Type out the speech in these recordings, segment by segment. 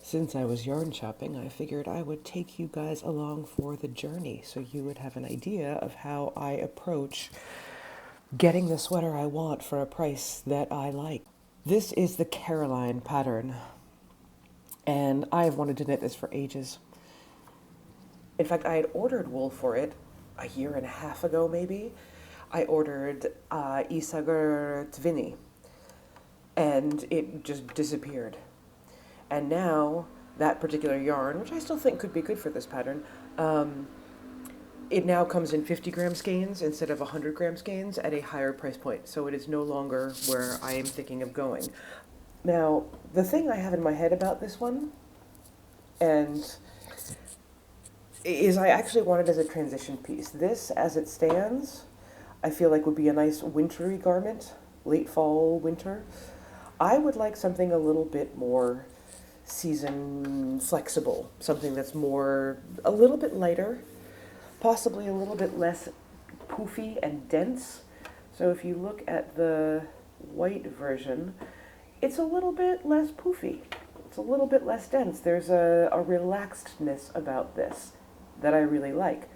Since I was yarn shopping, I figured I would take you guys along for the journey so you would have an idea of how I approach getting the sweater I want for a price that I like. This is the Caroline pattern, and I have wanted to knit this for ages. In fact, I had ordered wool for it a year and a half ago, maybe. I ordered Isager Tvini, and it just disappeared. And now that particular yarn, which I still think could be good for this pattern, it now comes in 50 gram skeins instead of 100 gram skeins at a higher price point. So it is no longer where I am thinking of going. Now, the thing I have in my head about this one, and is I actually want it as a transition piece. This, as it stands, I feel like would be a nice wintry garment, late fall, winter. I would like something a little bit more season flexible, something that's a little bit lighter, possibly a little bit less poofy and dense. So if you look at the white version, it's a little bit less poofy. It's a little bit less dense. There's a relaxedness about this that I really like.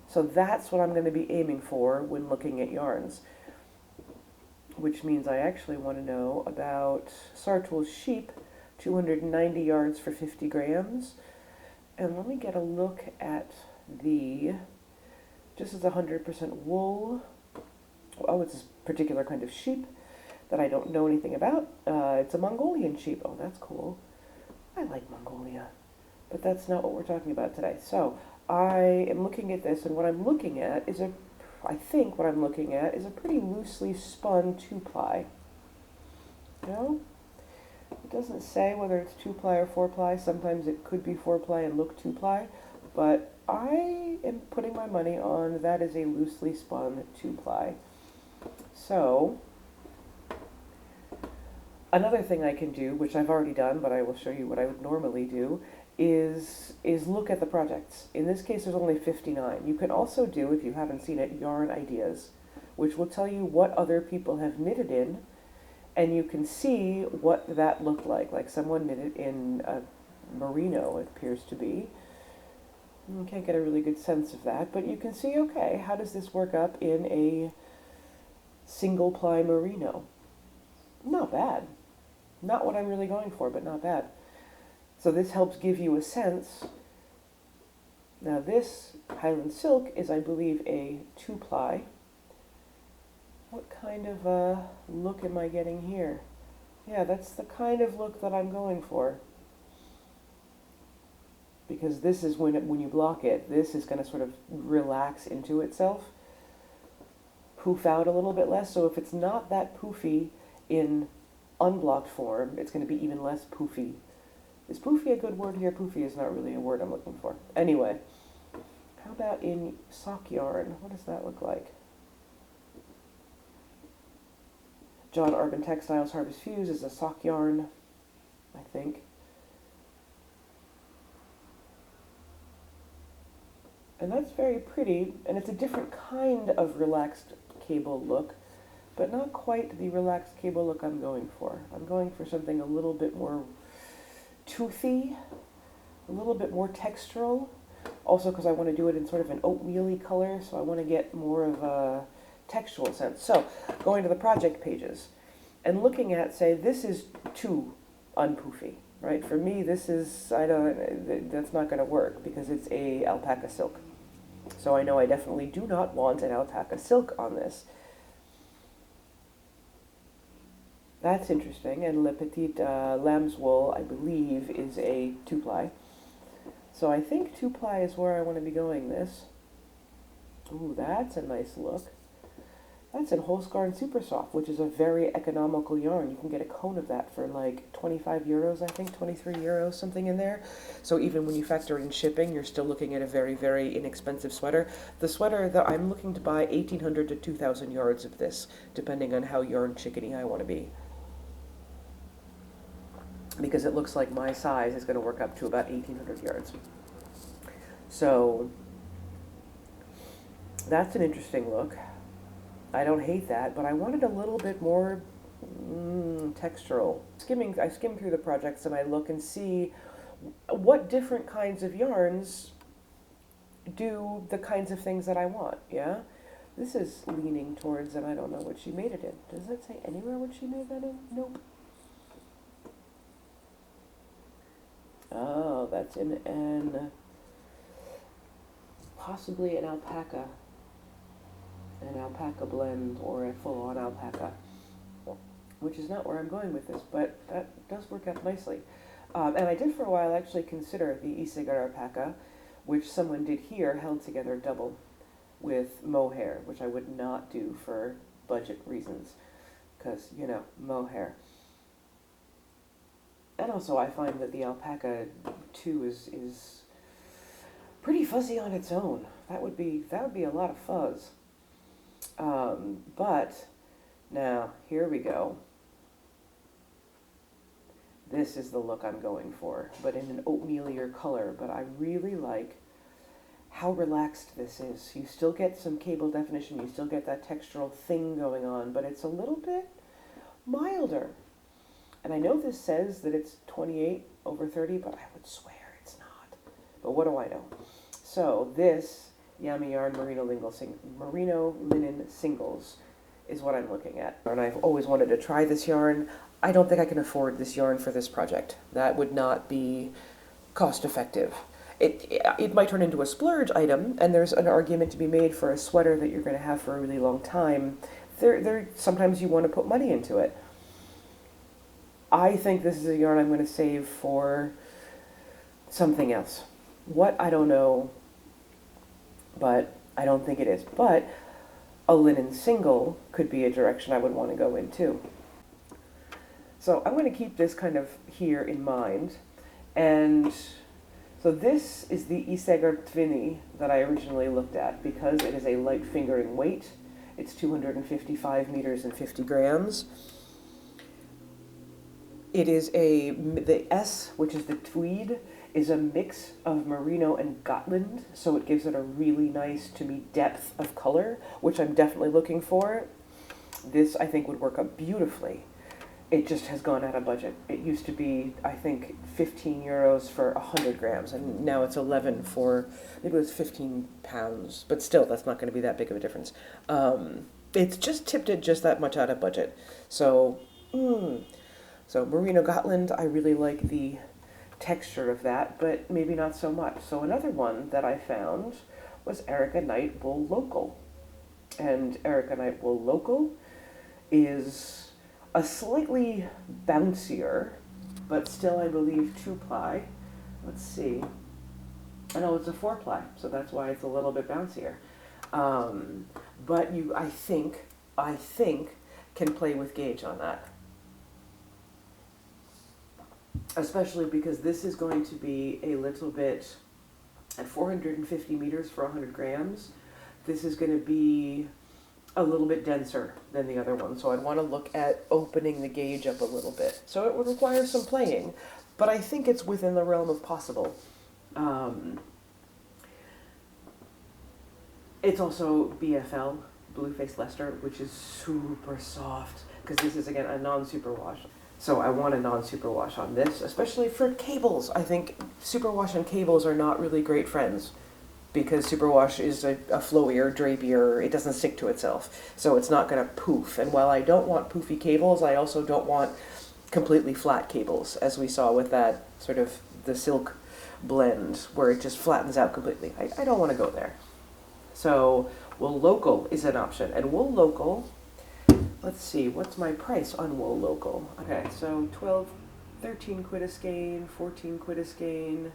So that's what I'm going to be aiming for when looking at yarns, which means I actually want to know about Sartul's Sheep, 290 yards for 50 grams. And let me get a look at just as 100% wool. Oh, it's a particular kind of sheep that I don't know anything about. It's a Mongolian sheep. Oh, that's cool. I like Mongolia, but that's not what we're talking about today. So I am looking at this, and what I'm looking at is I think what I'm looking at is a pretty loosely spun 2-ply. No? It doesn't say whether it's 2-ply or 4-ply. Sometimes it could be 4-ply and look 2-ply, but I am putting my money on that is a loosely spun 2-ply. So another thing I can do, which I've already done, but I will show you what I would normally do, is look at the projects. In this case, there's only 59. You can also do, if you haven't seen it, Yarn Ideas, which will tell you what other people have knitted in, and you can see what that looked like someone knitted in a merino, it appears to be. You can't get a really good sense of that, but you can see, okay, how does this work up in a single-ply merino? Not bad. Not what I'm really going for, but not bad. So this helps give you a sense. Now this Highland Silk is, I believe, a 2-ply. What kind of a look am I getting here? Yeah, that's the kind of look that I'm going for. Because this is when you block it, this is going to sort of relax into itself, poof out a little bit less. So if it's not that poofy in unblocked form, it's going to be even less poofy. Is poofy a good word here? Poofy is not really a word I'm looking for. Anyway, how about in sock yarn? What does that look like? John Urban Textiles Harvest Fuse is a sock yarn, I think. And that's very pretty, and it's a different kind of relaxed cable look, but not quite the relaxed cable look I'm going for. I'm going for something a little bit more toothy, a little bit more textural, also because I want to do it in sort of an oatmeal-y color, so I want to get more of a textual sense. So, going to the project pages, and looking at, say, this is too unpoofy, right? For me, this is, that's not going to work, because it's a alpaca silk. So I know I definitely do not want an alpaca silk on this. That's interesting, and Le Petit Lamb's Wool, I believe, is a 2-ply. So I think 2-ply is where I want to be going this. Ooh, that's a nice look. That's in Holsgarn Super Soft, which is a very economical yarn. You can get a cone of that for like 25 euros, I think, 23 euros, something in there. So even when you factor in shipping, you're still looking at a very, very inexpensive sweater. The sweater that I'm looking to buy 1,800 to 2,000 yards of this, depending on how yarn chickeny I want to be. Because it looks like my size is going to work up to about 1,800 yards. So that's an interesting look. I don't hate that, but I wanted a little bit more textural. I skim through the projects and I look and see what different kinds of yarns do the kinds of things that I want, yeah? This is leaning towards, and I don't know what she made it in. Does it say anywhere what she made that in? Nope. Oh, that's in an, possibly an alpaca blend or a full-on alpaca, which is not where I'm going with this, but that does work out nicely. And I did for a while actually consider the e-cigar alpaca, which someone did here, held together double with mohair, which I would not do for budget reasons, because, you know, mohair. And also I find that the alpaca, too, is pretty fuzzy on its own. That would be a lot of fuzz. But now, here we go. This is the look I'm going for, but in an oatmealier color. But I really like how relaxed this is. You still get some cable definition, you still get that textural thing going on, but it's a little bit milder. And I know this says that it's 28/30, but I would swear it's not. But what do I know? So this Yummy Yarn Merino Linen Singles is what I'm looking at. And I've always wanted to try this yarn. I don't think I can afford this yarn for this project. That would not be cost effective. It might turn into a splurge item, and there's an argument to be made for a sweater that you're going to have for a really long time. Sometimes you want to put money into it. I think this is a yarn I'm going to save for something else. What, I don't know, but I don't think it is. But a linen single could be a direction I would want to go in too. So I'm going to keep this kind of here in mind. And so this is the e-cigar Twinny that I originally looked at, because it is a light fingering weight. It's 255 meters and 50 grams. It is the S, which is the tweed, is a mix of merino and Gotland, so it gives it a really nice, to me, depth of color, which I'm definitely looking for. This, I think, would work out beautifully. It just has gone out of budget. It used to be, I think, 15 euros for 100 grams, and now it's 11 for, maybe it was 15 pounds, but still, that's not going to be that big of a difference. It's just tipped it just that much out of budget. So, So Merino Gotland, I really like the texture of that, but maybe not so much. So another one that I found was Erica Knight Wool Local. And Erica Knight Wool Local is a slightly bouncier, but still, I believe, 2-ply. Let's see. I know it's a 4-ply, so that's why it's a little bit bouncier. But you, I think, can play with gauge on that. Especially because this is going to be a little bit, at 450 meters for 100 grams, this is going to be a little bit denser than the other one. So I'd want to look at opening the gauge up a little bit. So it would require some playing, but I think it's within the realm of possible. It's also BFL, Blue Face Leicester, which is super soft, because this is, again, a non-superwash. So I want a non-superwash on this, especially for cables. I think superwash and cables are not really great friends, because superwash is a flowier, drapier, it doesn't stick to itself, so it's not going to poof. And while I don't want poofy cables, I also don't want completely flat cables, as we saw with that sort of the silk blend, where it just flattens out completely. I don't want to go there. So Wool Local is an option, and Wool Local, let's see, what's my price on Wool Local? Okay, so 13 quid a skein, 14 quid a skein.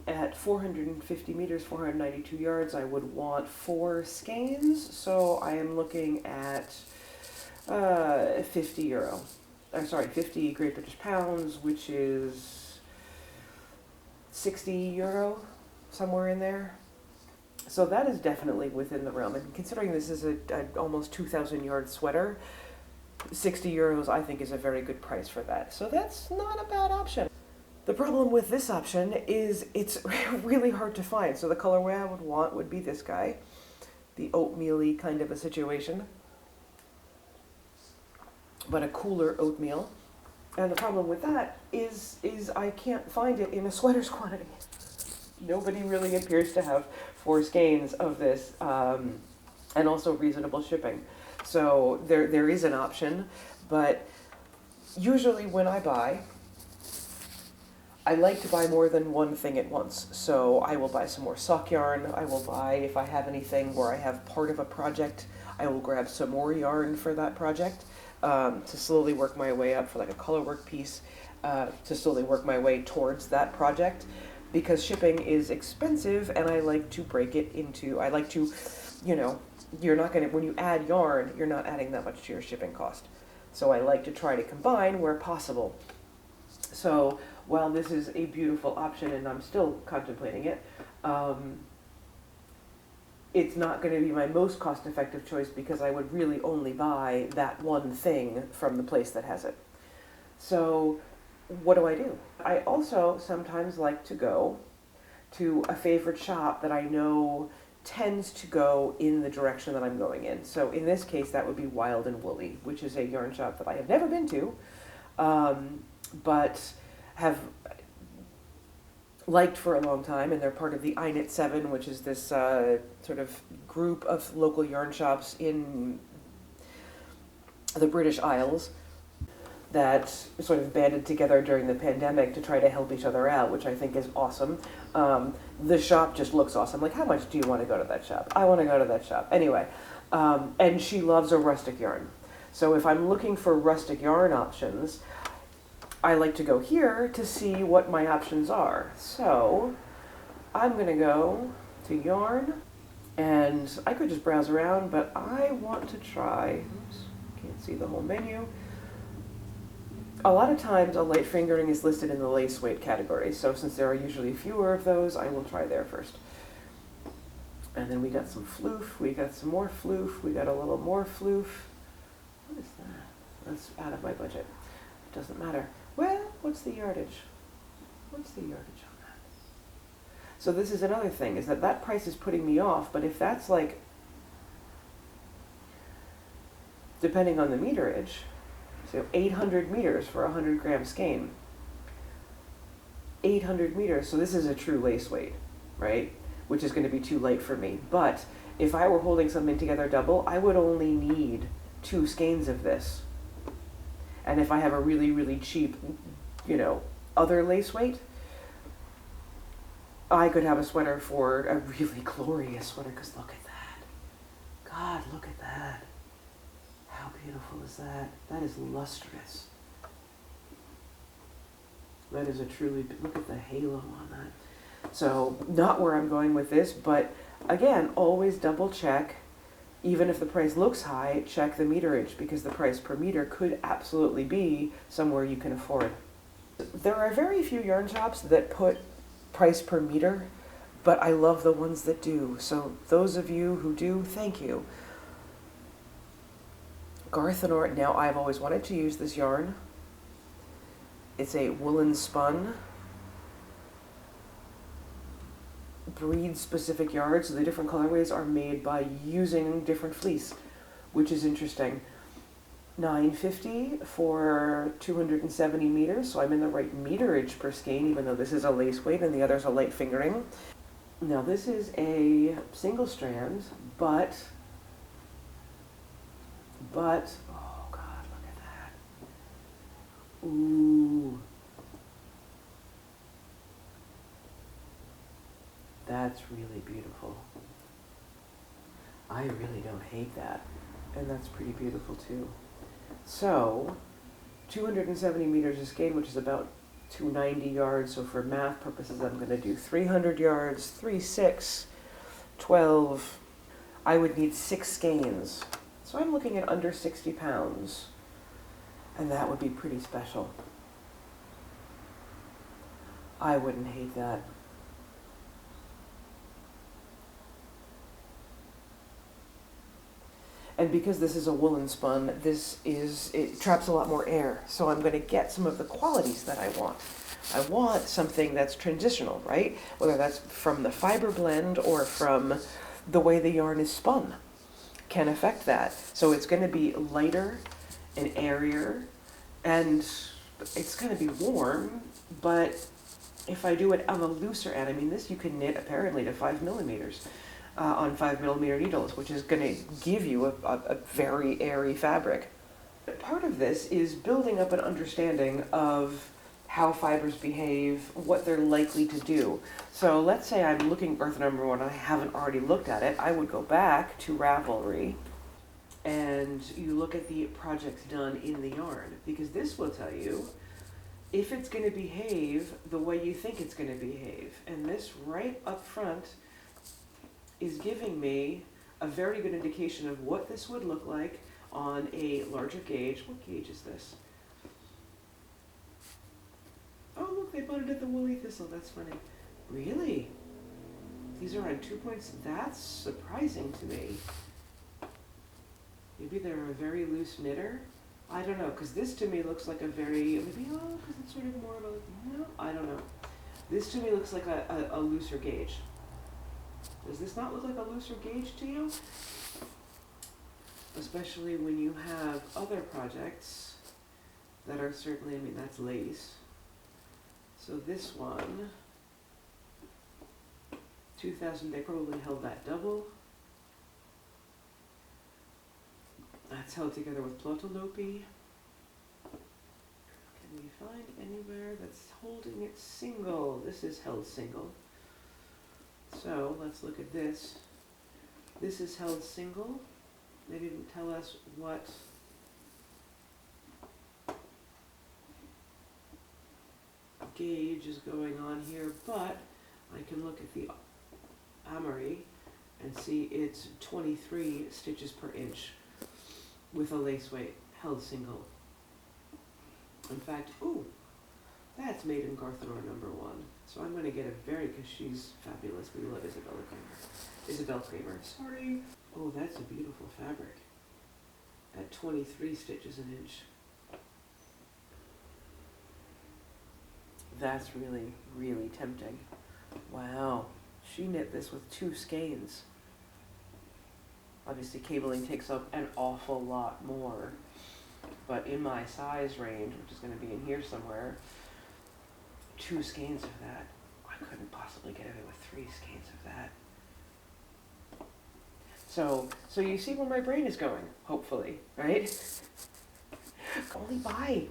At 450 meters, 492 yards, I would want 4 skeins, so I am looking at 50 euro. 50 Great British pounds, which is 60 euro, somewhere in there. So that is definitely within the realm, and considering this is a almost 2,000 yard sweater, 60 euros I think is a very good price for that. So that's not a bad option. The problem with this option is it's really hard to find. So the colorway I would want would be this guy, the oatmeal-y kind of a situation, but a cooler oatmeal. And the problem with that is I can't find it in a sweater's quantity. Nobody really appears to have 4 skeins of this, and also reasonable shipping. So there is an option, but usually when I buy, I like to buy more than one thing at once. So I will buy some more sock yarn. I will buy, if I have anything where I have part of a project, I will grab some more yarn for that project, to slowly work my way up for like a color work piece, to slowly work my way towards that project, because shipping is expensive and I like to break it into, I like to, you're not gonna, when you add yarn, you're not adding that much to your shipping cost. So I like to try to combine where possible. So while this is a beautiful option and I'm still contemplating it, it's not going to be my most cost-effective choice because I would really only buy that one thing from the place that has it. So what do? I also sometimes like to go to a favorite shop that I know tends to go in the direction that I'm going in. So in this case, that would be Wild and Woolly, which is a yarn shop that I have never been to, but have liked for a long time, and they're part of the iKnit 7, which is this sort of group of local yarn shops in the British Isles that sort of banded together during the pandemic to try to help each other out, which I think is awesome. The shop just looks awesome. Like, how much do you want to go to that shop? I want to go to that shop. Anyway, and she loves a rustic yarn. So if I'm looking for rustic yarn options, I like to go here to see what my options are. So I'm going to go to yarn, and I could just browse around, but I want to try, oops, can't see the whole menu. A lot of times a light fingering is listed in the lace weight category, so since there are usually fewer of those, I will try there first. And then we got some floof, we got some more floof, we got a little more floof. What is that? That's out of my budget. It doesn't matter. Well, what's the yardage? What's the yardage on that? So this is another thing, is that price is putting me off, but if that's like, depending on the meterage, so 800 meters for a 100 gram skein. 800 meters, so this is a true lace weight, right? Which is going to be too light for me. But if I were holding something together double, I would only need 2 skeins of this. And if I have a really, really cheap, other lace weight, I could have a sweater for a really glorious sweater, because look at that. God, look at that. How beautiful is that? That is lustrous. That is a truly, look at the halo on that. So not where I'm going with this, but again, always double check. Even if the price looks high, check the meterage, because the price per meter could absolutely be somewhere you can afford. There are very few yarn shops that put price per meter, but I love the ones that do. So those of you who do, thank you. Garthenor, now I've always wanted to use this yarn. It's a woolen spun breed specific yarn, so the different colorways are made by using different fleece, which is interesting. $9.50 for 270 meters, so I'm in the right meterage per skein, even though this is a lace weight and the other's a light fingering. Now this is a single strand, but oh God, look at that. Ooh. That's really beautiful. I really don't hate that. And that's pretty beautiful too. So, 270 meters a skein, which is about 290 yards. So for math purposes, I'm going to do 300 yards, 3, 6, 12. I would need 6 skeins. So I'm looking at under 60 pounds. And that would be pretty special. I wouldn't hate that. And because this is a woolen spun, it traps a lot more air. So I'm going to get some of the qualities that I want. I want something that's transitional, right? Whether that's from the fiber blend or from the way the yarn is spun can affect that. So it's going to be lighter and airier and it's going to be warm, but if I do it on the looser end, I mean, this you can knit apparently to 5 millimeters on 5 millimeter needles, which is going to give you a very airy fabric. Part of this is building up an understanding of how fibers behave, what they're likely to do. So let's say I'm looking at birth number 1 and I haven't already looked at it. I would go back to Ravelry and you look at the projects done in the yarn, because this will tell you if it's going to behave the way you think it's going to behave. And this right up front is giving me a very good indication of what this would look like on a larger gauge. What gauge is this? Oh, look, they put it at the woolly thistle. That's funny. Really? These are on 2 points? That's surprising to me. Maybe they're a very loose knitter? I don't know, because this to me looks like a very, maybe, oh, because it's sort of more of a, no, I don't know. This to me looks like a looser gauge. Does this not look like a looser gauge to you? Especially when you have other projects that are certainly, I mean, that's lace. So this one, 2000, they probably held that double. That's held together with plotalope. Can we find anywhere that's holding it single? This is held single. So let's look at this. This is held single. They didn't tell us what gauge is going on here, but I can look at the amory and see it's 23 stitches per inch with a lace weight, held single. In fact, ooh, that's made in Garthenor number 1. So I'm going to get a very, because she's fabulous. We love Isabel Kramer. Sorry. Oh, that's a beautiful fabric. At 23 stitches an inch. That's really, really tempting. Wow. She knit this with 2 skeins. Obviously cabling takes up an awful lot more, but in my size range, which is going to be in here somewhere, 2 skeins of that. I couldn't possibly get away with 3 skeins of that. So you see where my brain is going, hopefully, right? Only buy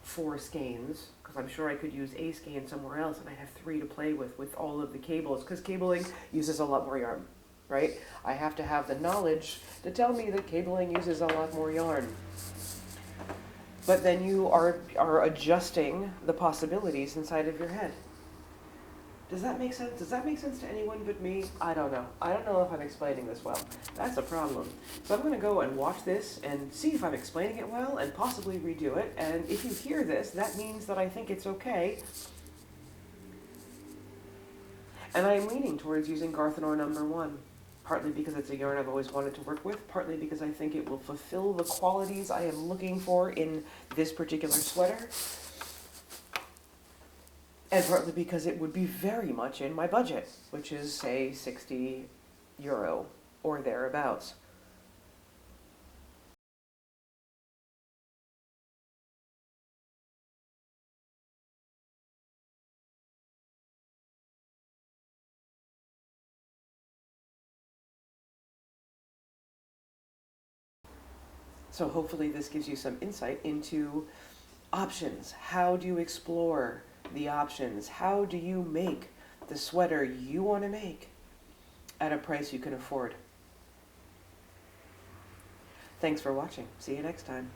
4 skeins, because I'm sure I could use a skein somewhere else, and I'd have 3 to play with all of the cables, because cabling uses a lot more yarn. Right? I have to have the knowledge to tell me that cabling uses a lot more yarn. But then you are adjusting the possibilities inside of your head. Does that make sense? Does that make sense to anyone but me? I don't know. I don't know if I'm explaining this well. That's a problem. So I'm going to go and watch this and see if I'm explaining it well and possibly redo it. And if you hear this, that means that I think it's okay. And I'm leaning towards using Garthenor number 1. Partly because it's a yarn I've always wanted to work with, partly because I think it will fulfill the qualities I am looking for in this particular sweater, and partly because it would be very much in my budget, which is, say, €60 or thereabouts. So hopefully this gives you some insight into options. How do you explore the options? How do you make the sweater you want to make at a price you can afford? Thanks for watching. See you next time.